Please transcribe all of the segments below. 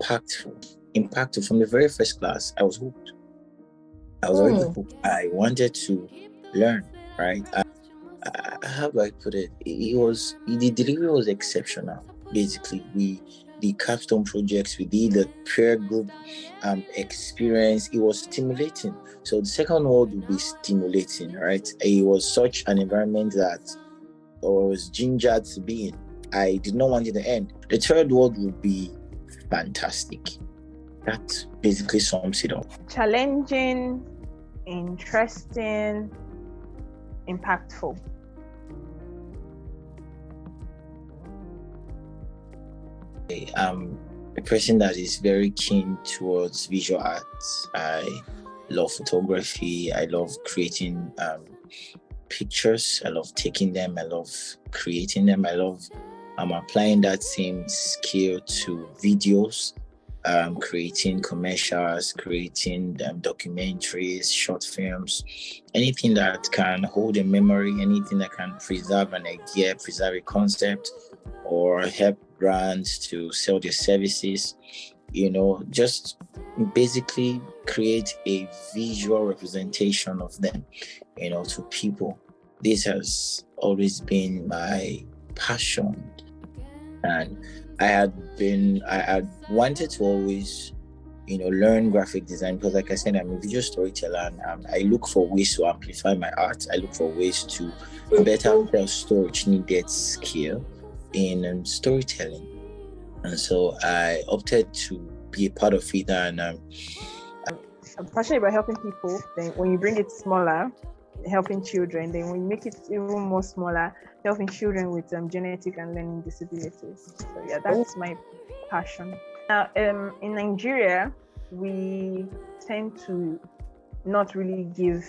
impactful. From the very first class, I was hooked. I was already hooked. I wanted to learn, right? How do I put it? The delivery was exceptional. Basically, the capstone projects we did, the peer group experience, it was stimulating. So the second word would be stimulating, right? It was such an environment that I was gingered to be in. I did not want it to end. The third word would be fantastic. That basically sums it up. Challenging, interesting, impactful. I'm a person that is very keen towards visual arts. I love photography. I love creating pictures. I love taking them. I love creating them. I love applying that same skill to videos, creating commercials, creating documentaries, short films, anything that can hold a memory, anything that can preserve an idea, preserve a concept, or help brands to sell their services, just basically create a visual representation of them, to people. This has always been my passion. And I had wanted to always, learn graphic design because, like I said, I'm a visual storyteller, and I look for ways to amplify my art. I look for ways to better tell stories, needed skill in storytelling. And so I opted to be a part of it. And I'm passionate about helping people. Then when you bring it smaller, helping children, then when you make it even more smaller, helping children with genetic and learning disabilities. So yeah, that's my passion. Now, in Nigeria, we tend to not really give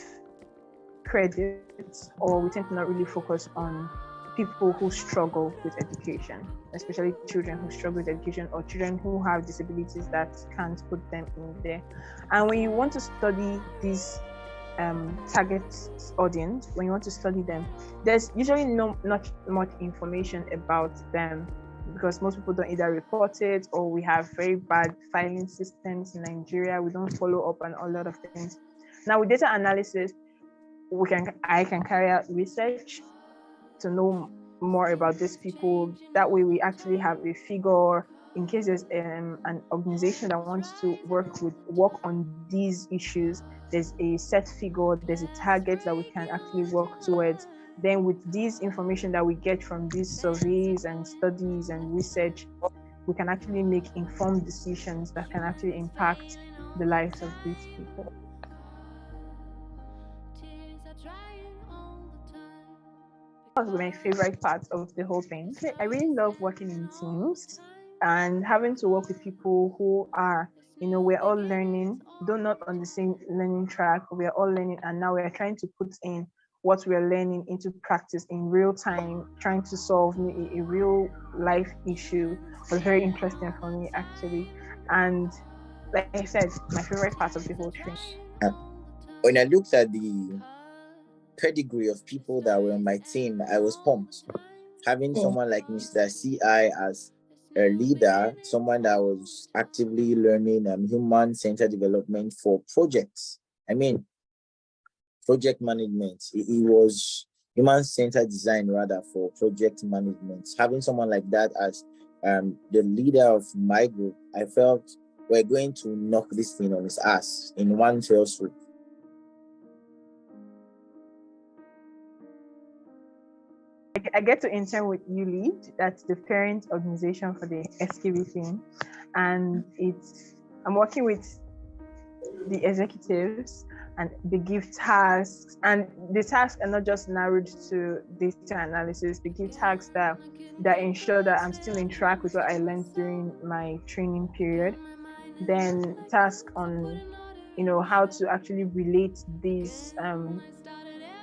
credit, or we tend to not really focus on people who struggle with education, especially children who struggle with education, or children who have disabilities that can't put them in there. And when you want to study these target audience, when you want to study them, there's usually not much information about them, because most people don't either report it, or we have very bad filing systems in Nigeria. We don't follow up on a lot of things. Now, with data analysis, I can carry out research to know more about these people. That way we actually have a figure in case there's an organization that wants to work on these issues. There's a set figure, there's a target that we can actually work towards. Then with this information that we get from these surveys and studies and research, we can actually make informed decisions that can actually impact the lives of these people. That was my favorite part of the whole thing. I really love working in teams and having to work with people who are, we're all learning, though not on the same learning track, we're all learning, and now we're trying to put in what we're learning into practice in real time, trying to solve a real life issue. Was very interesting for me, actually. And like I said, my favorite part of the whole thing. When I looked at the pedigree of people that were on my team, I was pumped. Having someone like Mr. CI as a leader, someone that was actively learning human-centered development for projects. Project management. It was human-centered design rather for project management. Having someone like that as the leader of my group, I felt we're going to knock this thing on its ass in one fell swoop. I get to intern with Youlead. That's the parent organization for the SKB thing, and I'm working with the executives, and they give tasks, and the tasks are not just narrowed to data analysis. They give tasks that ensure that I'm still in track with what I learned during my training period. Then tasks on, how to actually relate these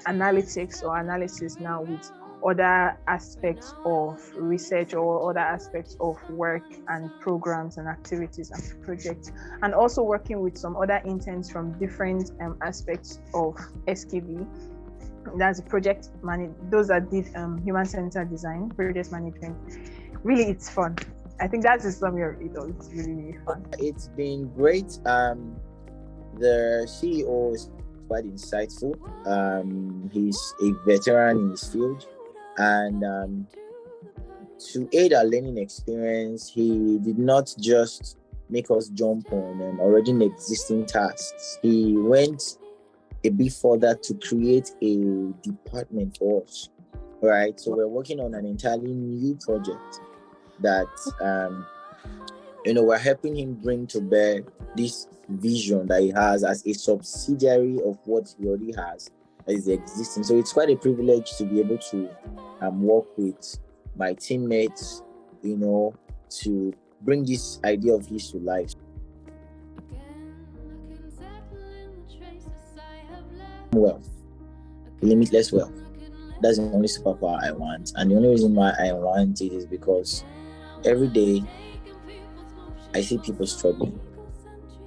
analytics or analysis now with other aspects of research or other aspects of work and programs and activities and projects, and also working with some other interns from different aspects of SKB. That's project those that did human-centered design, project management. Really, it's fun. I think that's the summary of it all. It's really, really fun. It's been great. The CEO is quite insightful. He's a veteran in his field, and to aid our learning experience, he did not just make us jump on already existing tasks. He went a bit further to create a department for us, right? So we're working on an entirely new project that we're helping him bring to bear this vision that he has as a subsidiary of what he already has that is existing. So it's quite a privilege to be able to work with my teammates, to bring this idea of his to life. Wealth, limitless wealth. That's the only superpower I want. And the only reason why I want it is because every day I see people struggling.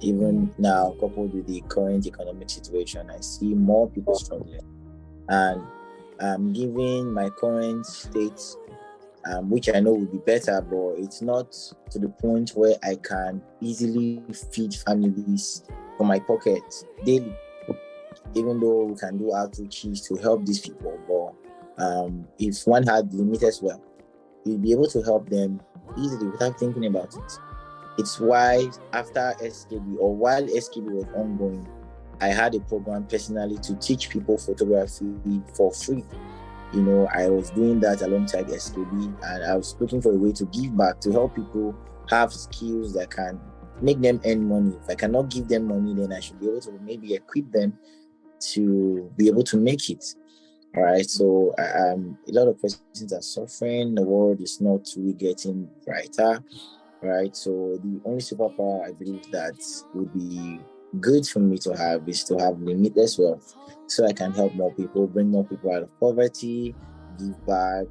Even now, coupled with the current economic situation, I see more people struggling. And given my current state, which I know will be better, but it's not to the point where I can easily feed families from my pocket daily, even though we can do outreaches to help these people. But if one had limited wealth, you'd be able to help them easily without thinking about it. It's why after SKB, or while SKB was ongoing, I had a program personally to teach people photography for free. I was doing that alongside SKB, and I was looking for a way to give back, to help people have skills that can make them earn money. If I cannot give them money, then I should be able to maybe equip them to be able to make it. All right. So a lot of persons are suffering. The world is not really getting brighter. Right. So the only superpower I believe that would be good for me to have is to have limitless wealth, so I can help more people, bring more people out of poverty, give back,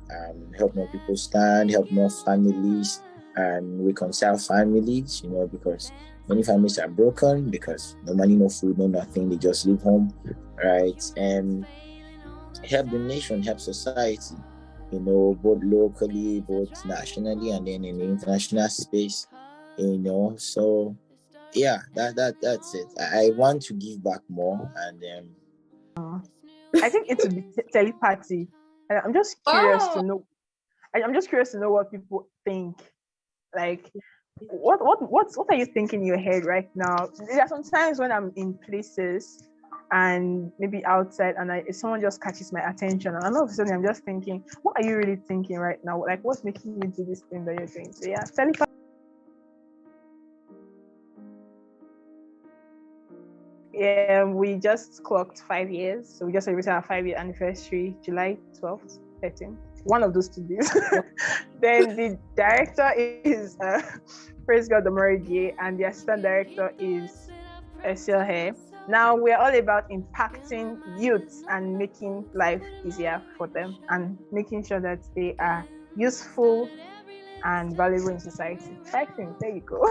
help more people stand, help more families, and reconcile families, because many families are broken because no money, no food, no nothing. They just leave home, right? And help the nation, help society, both locally, both nationally, and then in the international space, So yeah, that's it. I want to give back more, and I think it would be telepathy. And I'm just curious to know. I'm just curious to know what people think. Like, what are you thinking in your head right now? There are some times when I'm in places and maybe outside, and someone just catches my attention, and all of a sudden I'm just thinking, what are you really thinking right now? Like, what's making you do this thing that you're doing? So yeah, telepathy. Yeah, we just clocked 5 years. So we just celebrated our 5-year anniversary, July 12th, 13th. One of those 2 days. Then the director is Praise God Omarige, and the assistant director is Silhe. Now we're all about impacting youth and making life easier for them and making sure that they are useful and valuable in society. Exciting. There you go.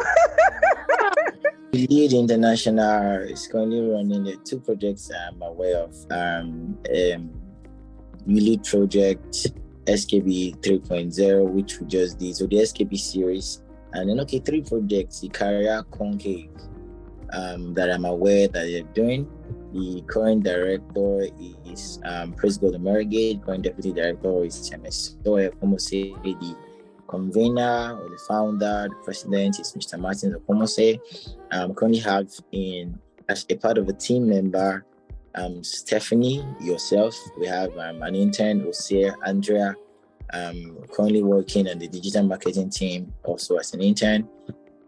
Youlead International is currently running the 2 projects I'm aware of. Youlead project, SKB 3.0, which we just did. So the SKB series, and then 3 projects, the career concave, that I'm aware that they're doing. The current director is Praise God Omarige. Current deputy director is Chemesoe Komose. The convener or the founder, the president is Mr. Martin Okomose. Currently have as a part of a team member, Stephanie, yourself. We have an intern, Osir, Andrea, currently working on the digital marketing team, also as an intern.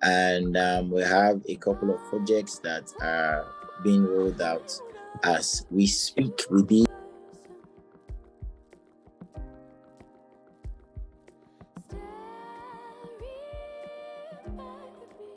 And we have a couple of projects that are being rolled out as we speak. We did